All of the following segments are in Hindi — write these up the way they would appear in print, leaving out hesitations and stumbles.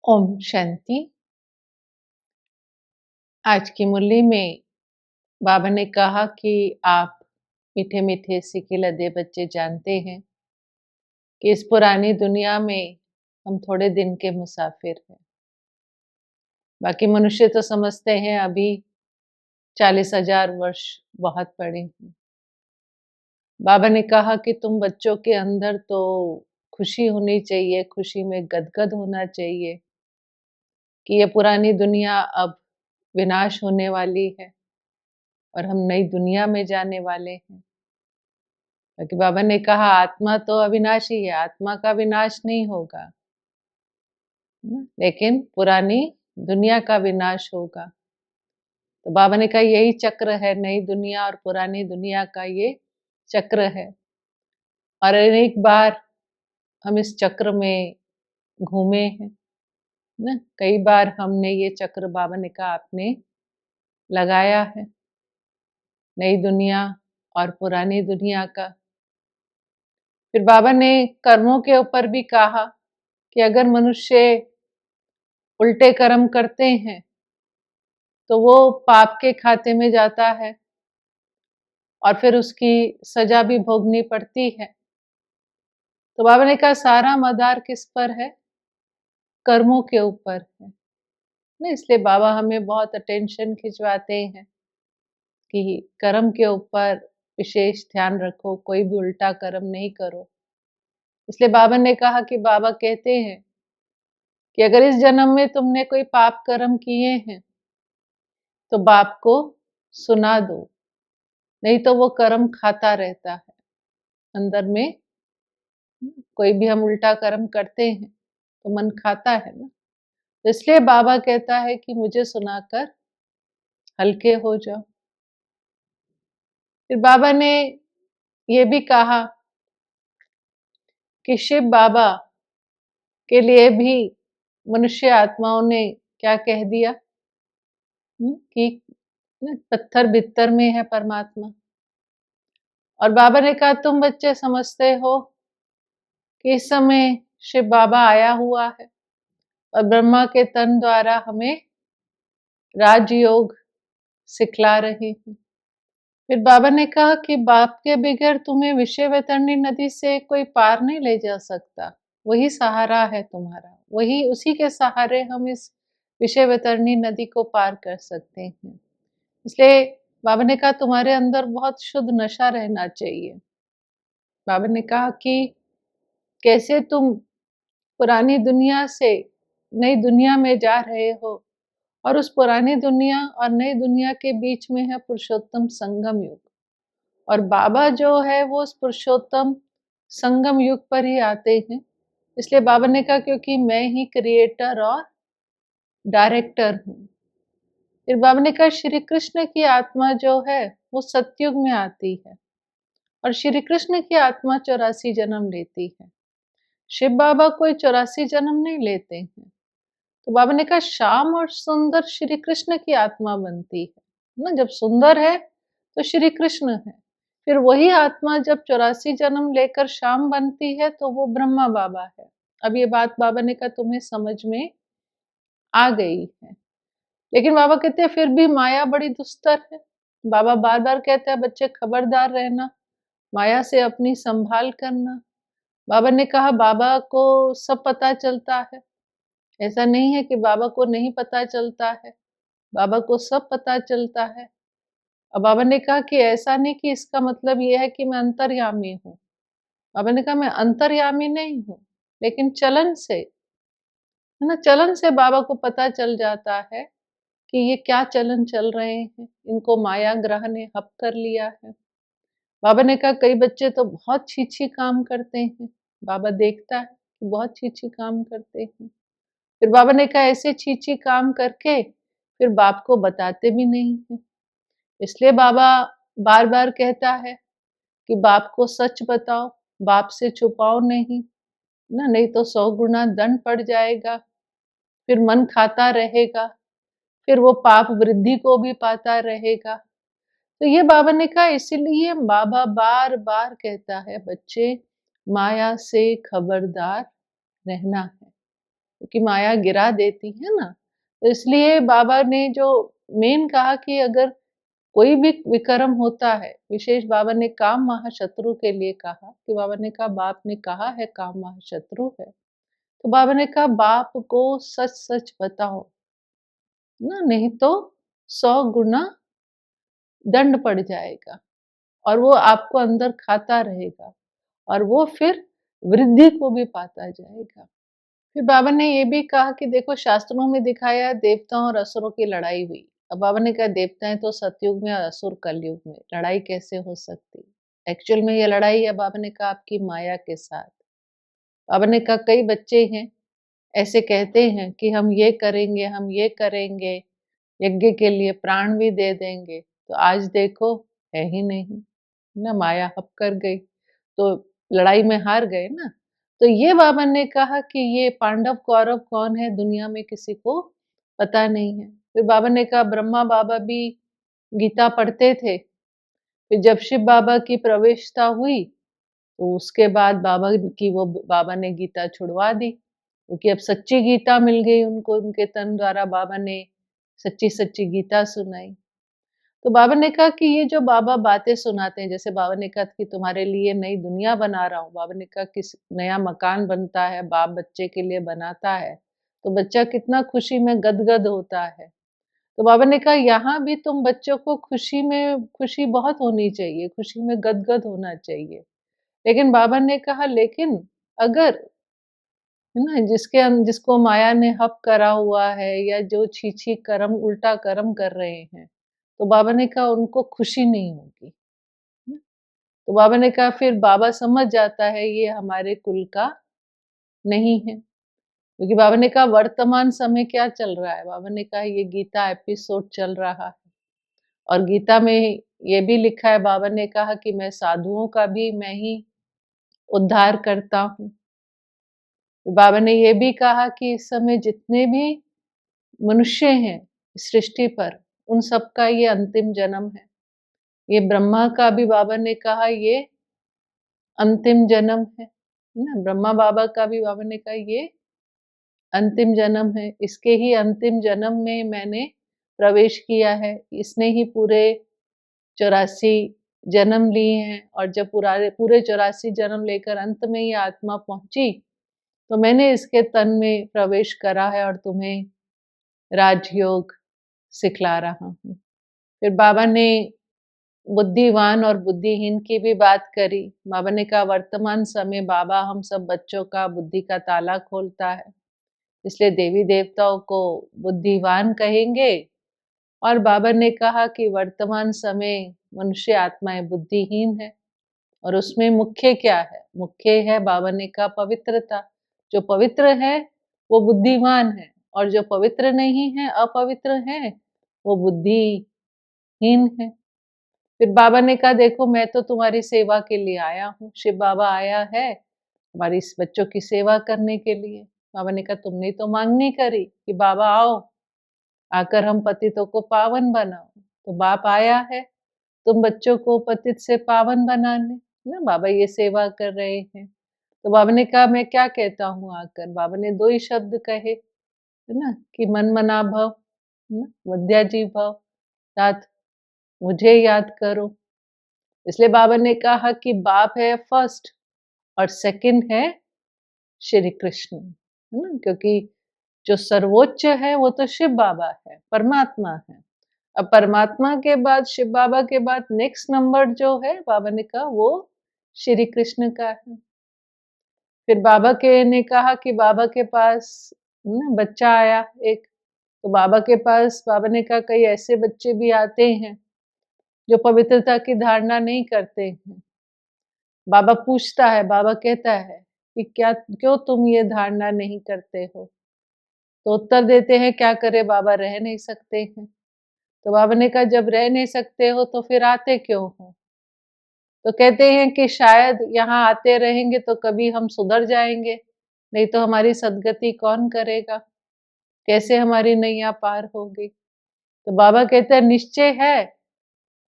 ओम शांति। आज की मुरली में बाबा ने कहा कि आप मीठे मीठे सिके लदे बच्चे जानते हैं कि इस पुरानी दुनिया में हम थोड़े दिन के मुसाफिर हैं। बाकी मनुष्य तो समझते हैं अभी 40,000 वर्ष बहुत बड़े हैं। बाबा ने कहा कि तुम बच्चों के अंदर तो खुशी होनी चाहिए, खुशी में गदगद होना चाहिए कि ये पुरानी दुनिया अब विनाश होने वाली है और हम नई दुनिया में जाने वाले हैं। क्योंकि बाबा ने कहा आत्मा तो अविनाशी है, आत्मा का विनाश नहीं होगा, लेकिन पुरानी दुनिया का विनाश होगा। तो बाबा ने कहा यही चक्र है, नई दुनिया और पुरानी दुनिया का ये चक्र है। और अनेक बार हम इस चक्र में घूमे हैं ना, कई बार हमने ये चक्र बाबा ने कहा आपने लगाया है, नई दुनिया और पुरानी दुनिया का। फिर बाबा ने कर्मों के ऊपर भी कहा कि अगर मनुष्य उल्टे कर्म करते हैं तो वो पाप के खाते में जाता है और फिर उसकी सजा भी भोगनी पड़ती है। तो बाबा ने कहा सारा मदार किस पर है? कर्मों के ऊपर है ना। इसलिए बाबा हमें बहुत अटेंशन खिंचवाते हैं कि कर्म के ऊपर विशेष ध्यान रखो, कोई भी उल्टा कर्म नहीं करो। इसलिए बाबा ने कहा कि बाबा कहते हैं कि अगर इस जन्म में तुमने कोई पाप कर्म किए हैं तो बाप को सुना दो, नहीं तो वो कर्म खाता रहता है अंदर में। कोई भी हम उल्टा कर्म करते हैं तो मन खाता है ना। तो इसलिए बाबा कहता है कि मुझे सुनाकर हल्के हो जाओ। फिर बाबा ने ये भी कहा कि शिव बाबा के लिए भी मनुष्य आत्माओं ने क्या कह दिया कि पत्थर भीतर में है परमात्मा। और बाबा ने कहा तुम बच्चे समझते हो कि इस समय शिव बाबा आया हुआ है और ब्रह्मा के तन द्वारा हमें राजयोग सिखला रहे हैं। फिर बाबा ने कहा कि बाप के बगैर तुम्हें विषय वैतरणी नदी से कोई पार नहीं ले जा सकता। वही सहारा है तुम्हारा, वही उसी के सहारे हम इस विषय वैतरणी नदी को पार कर सकते हैं। इसलिए बाबा ने कहा तुम्हारे अंदर बहुत शुद्ध नशा रहना चाहिए। बाबा ने कहा कि कैसे तुम पुरानी दुनिया से नई दुनिया में जा रहे हो और उस पुरानी दुनिया और नई दुनिया के बीच में है पुरुषोत्तम संगम युग। और बाबा जो है वो उस पुरुषोत्तम संगम युग पर ही आते हैं। इसलिए बाबा ने कहा क्योंकि मैं ही क्रिएटर और डायरेक्टर हूँ। फिर बाबा ने कहा श्री कृष्ण की आत्मा जो है वो सतयुग में आती है और श्री कृष्ण की आत्मा 84 जन्म लेती है। शिव बाबा कोई 84 जन्म नहीं लेते हैं। तो बाबा ने कहा श्याम और सुंदर श्री कृष्ण की आत्मा बनती है ना। जब सुंदर है तो श्री कृष्ण है, फिर वही आत्मा जब 84 जन्म लेकर श्याम बनती है तो वो ब्रह्मा बाबा है। अब ये बात बाबा ने कहा तुम्हें समझ में आ गई है। लेकिन बाबा कहते हैं फिर भी माया बड़ी दुस्तर है। बाबा बार बार कहते हैं बच्चे खबरदार रहना, माया से अपनी संभाल करना। बाबा ने कहा बाबा को सब पता चलता है, ऐसा नहीं है कि बाबा को नहीं पता चलता है, बाबा को सब पता चलता है। अब बाबा ने कहा कि ऐसा नहीं कि इसका मतलब ये है कि मैं अंतर्यामी हूँ। बाबा ने कहा मैं अंतर्यामी नहीं हूँ, लेकिन चलन से, है ना, चलन से बाबा को पता चल जाता है कि ये क्या चलन चल रहे हैं, इनको माया ग्रह ने हप कर लिया है। बाबा ने कहा कई बच्चे तो बहुत छी काम करते हैं, बाबा देखता है कि बहुत छी काम करते हैं। फिर बाबा ने कहा ऐसे छी काम करके फिर बाप को बताते भी नहीं है। इसलिए बाबा बार बार कहता है कि बाप को सच बताओ, बाप से छुपाओ नहीं ना, नहीं तो 100 गुना दंड पड़ जाएगा। फिर मन खाता रहेगा, फिर वो पाप वृद्धि को भी पाता रहेगा। तो ये बाबा ने कहा इसीलिए बाबा बार बार कहता है बच्चे माया से खबरदार रहना है। क्योंकि माया गिरा देती है ना। तो इसलिए बाबा ने जो मेन कहा कि अगर कोई भी विकर्म होता है, विशेष बाबा ने काम महाशत्रु के लिए कहा कि बाबा ने कहा बाप ने कहा है काम महाशत्रु है, तो बाबा ने कहा बाप को सच सच बताओ ना, नहीं तो 100 गुना दंड पड़ जाएगा और वो आपको अंदर खाता रहेगा और वो फिर वृद्धि को भी पाता जाएगा। फिर बाबा ने ये भी कहा कि देखो शास्त्रों में दिखाया है देवताओं और असुरों की लड़ाई हुई। अब बाबा ने कहा देवताएं तो सतयुग में और असुर कलयुग में, लड़ाई कैसे हो सकती? एक्चुअल में ये लड़ाई है, बाबा ने कहा आपकी माया के साथ। बाबा ने कहा कई बच्चे हैं ऐसे कहते हैं कि हम ये करेंगे, हम ये करेंगे, यज्ञ के लिए प्राण भी दे देंगे, तो आज देखो है ही नहीं ना, माया हप कर गई, तो लड़ाई में हार गए ना। तो ये बाबा ने कहा कि ये पांडव कौरव कौन है दुनिया में किसी को पता नहीं है। फिर बाबा ने कहा ब्रह्मा बाबा भी गीता पढ़ते थे, फिर जब शिव बाबा की प्रवेशता हुई तो उसके बाद बाबा ने गीता छुड़वा दी, क्योंकि अब सच्ची गीता मिल गई उनको, उनके तन द्वारा बाबा ने सच्ची सच्ची गीता सुनाई। तो बाबा ने कहा कि ये जो बाबा बातें सुनाते हैं, जैसे बाबा ने कहा कि तुम्हारे लिए नई दुनिया बना रहा हूँ, बाबा ने कहा किस नया मकान बनता है, बाप बच्चे के लिए बनाता है, तो बच्चा कितना खुशी में गदगद होता है। तो बाबा ने कहा यहाँ भी तुम बच्चों को खुशी बहुत होनी चाहिए, खुशी में गदगद होना चाहिए। लेकिन बाबा ने कहा लेकिन अगर है ना जिसको माया ने हप करा हुआ है या जो छी कर्म उल्टा कर्म कर रहे हैं, तो बाबा ने कहा उनको खुशी नहीं होगी। तो बाबा ने कहा फिर बाबा समझ जाता है ये हमारे कुल का नहीं है, क्योंकि बाबा ने कहा वर्तमान समय क्या चल रहा है, बाबा ने कहा ये गीता एपिसोड चल रहा है और गीता में ये भी लिखा है, बाबा ने कहा कि मैं साधुओं का भी मैं ही उद्धार करता हूँ। बाबा ने ये भी कहा कि इस समय जितने भी मनुष्य हैं सृष्टि पर, उन सबका ये अंतिम जन्म है। ये ब्रह्मा का भी बाबा ने कहा ये अंतिम जन्म है ना? ब्रह्मा बाबा का भी बाबा ने कहा ये अंतिम जन्म है। इसके ही अंतिम जन्म में मैंने प्रवेश किया है। इसने ही पूरे 84 जन्म लिए हैं और जब पूरे 84 जन्म लेकर अंत में ये आत्मा पहुंची, तो मैंने इसके तन में प्रवेश करा है और तुम्हें राजयोग सिखला रहा हूँ। फिर बाबा ने बुद्धिवान और बुद्धिहीन की भी बात करी। बाबा ने कहा वर्तमान समय बाबा हम सब बच्चों का बुद्धि का ताला खोलता है, इसलिए देवी देवताओं को बुद्धिवान कहेंगे। और बाबा ने कहा कि वर्तमान समय मनुष्य आत्माएं बुद्धिहीन है और उसमें मुख्य क्या है? मुख्य है बाबा ने कहा पवित्रता। जो पवित्र है वो बुद्धिमान है और जो पवित्र नहीं है, अपवित्र है, वो बुद्धिहीन है। फिर बाबा ने कहा देखो मैं तो तुम्हारी सेवा के लिए आया हूँ, शिव बाबा आया है हमारी इस बच्चों की सेवा करने के लिए। बाबा ने कहा तुमने तो मांग नहीं करी कि बाबा आओ, आकर हम पतितों को पावन बनाओ, तो बाप आया है तुम बच्चों को पतित से पावन बनाने, ना बाबा ये सेवा कर रहे हैं। तो बाबा ने कहा मैं क्या कहता हूँ आकर, बाबा ने 2 ही शब्द कहे, है ना, कि मन मना भव, है ना, विद्याजी भव, साथ मुझे याद करो। इसलिए बाबा ने कहा कि बाप है फर्स्ट और सेकंड है श्री कृष्ण, है ना, क्योंकि जो सर्वोच्च है वो तो शिव बाबा है, परमात्मा है। अब परमात्मा के बाद शिव बाबा के बाद नेक्स्ट नंबर जो है बाबा ने कहा वो श्री कृष्ण का है। फिर बाबा के ने कहा कि बाबा के पास ना बच्चा आया एक, तो बाबा के पास बाबा ने कहा कई ऐसे बच्चे भी आते हैं जो पवित्रता की धारणा नहीं करते हैं। बाबा पूछता है, बाबा कहता है कि क्या क्यों तुम ये धारणा नहीं करते हो? तो उत्तर देते हैं क्या करें बाबा, रह नहीं सकते हैं। तो बाबा ने कहा जब रह नहीं सकते हो तो फिर आते क्यों हो? तो कहते हैं कि शायद यहाँ आते रहेंगे तो कभी हम सुधर जाएंगे, नहीं तो हमारी सदगति कौन करेगा? कैसे हमारी नैया पार होगी? तो बाबा कहते हैं निश्चय है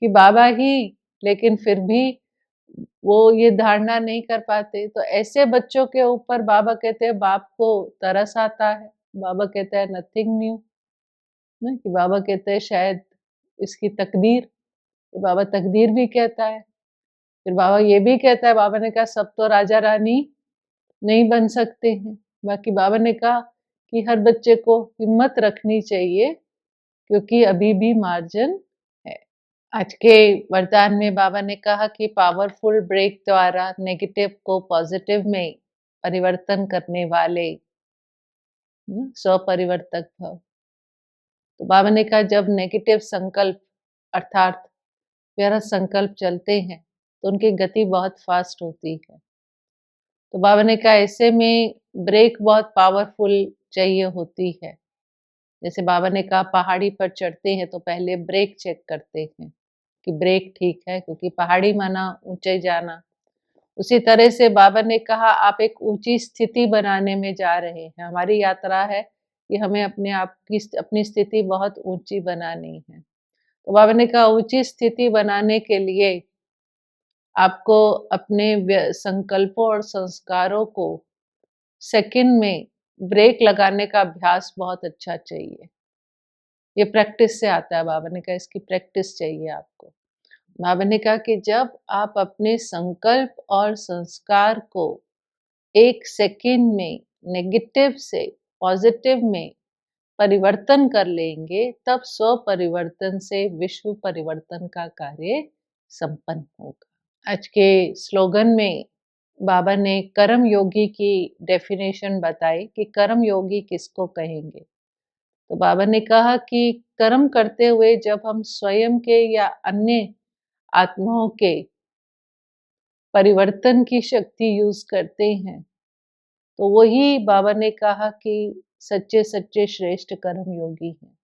कि बाबा ही, लेकिन फिर भी वो ये धारणा नहीं कर पाते, तो ऐसे बच्चों के ऊपर बाबा कहते हैं बाप को तरस आता है। बाबा कहता है नथिंग न्यू, ना कि बाबा कहते हैं शायद इसकी तकदीर, बाबा तकदीर भी कहता है। फिर बाबा ये भी कहता है, बाबा ने कहा सब तो राजा रानी नहीं बन सकते हैं। बाकी बाबा ने कहा कि हर बच्चे को हिम्मत रखनी चाहिए क्योंकि अभी भी मार्जिन है। आज के वरदान में बाबा ने कहा कि पावरफुल ब्रेक द्वारा नेगेटिव को पॉजिटिव में परिवर्तन करने वाले स्वपरिवर्तक भव। तो बाबा ने कहा जब नेगेटिव संकल्प अर्थात व्यर्थ संकल्प चलते हैं तो उनकी गति बहुत फास्ट होती है। तो बाबा ने कहा ऐसे में ब्रेक बहुत पावरफुल चाहिए होती है। जैसे बाबा ने कहा पहाड़ी पर चढ़ते हैं तो पहले ब्रेक चेक करते हैं कि ब्रेक ठीक है, क्योंकि पहाड़ी माना ऊंचे जाना। उसी तरह से बाबा ने कहा आप एक ऊंची स्थिति बनाने में जा रहे हैं। हमारी यात्रा है कि हमें अपने आप की अपनी स्थिति बहुत ऊंची बनानी है। तो बाबा ने कहा ऊंची स्थिति बनाने के लिए आपको अपने संकल्पों और संस्कारों को सेकंड में ब्रेक लगाने का अभ्यास बहुत अच्छा चाहिए। ये प्रैक्टिस से आता है। बाबा ने कहा इसकी प्रैक्टिस चाहिए आपको। बाबा ने कहा कि जब आप अपने संकल्प और संस्कार को एक सेकंड में नेगेटिव से पॉजिटिव में परिवर्तन कर लेंगे, तब स्व परिवर्तन से विश्व परिवर्तन का कार्य संपन्न होगा। आज के स्लोगन में बाबा ने कर्म योगी की डेफिनेशन बताई कि कर्म योगी किसको कहेंगे। तो बाबा ने कहा कि कर्म करते हुए जब हम स्वयं के या अन्य आत्माओं के परिवर्तन की शक्ति यूज करते हैं, तो वही बाबा ने कहा कि सच्चे सच्चे श्रेष्ठ कर्म योगी हैं।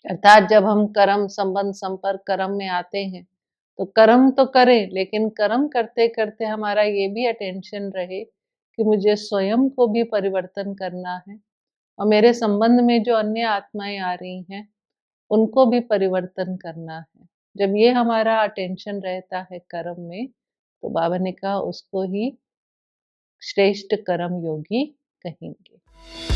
अर्थात जब हम कर्म संबंध संपर्क कर्म में आते हैं तो कर्म तो करें, लेकिन कर्म करते करते हमारा ये भी अटेंशन रहे कि मुझे स्वयं को भी परिवर्तन करना है और मेरे संबंध में जो अन्य आत्माएं आ रही हैं उनको भी परिवर्तन करना है। जब ये हमारा अटेंशन रहता है कर्म में, तो बाबा ने कहा उसको ही श्रेष्ठ कर्म योगी कहेंगे।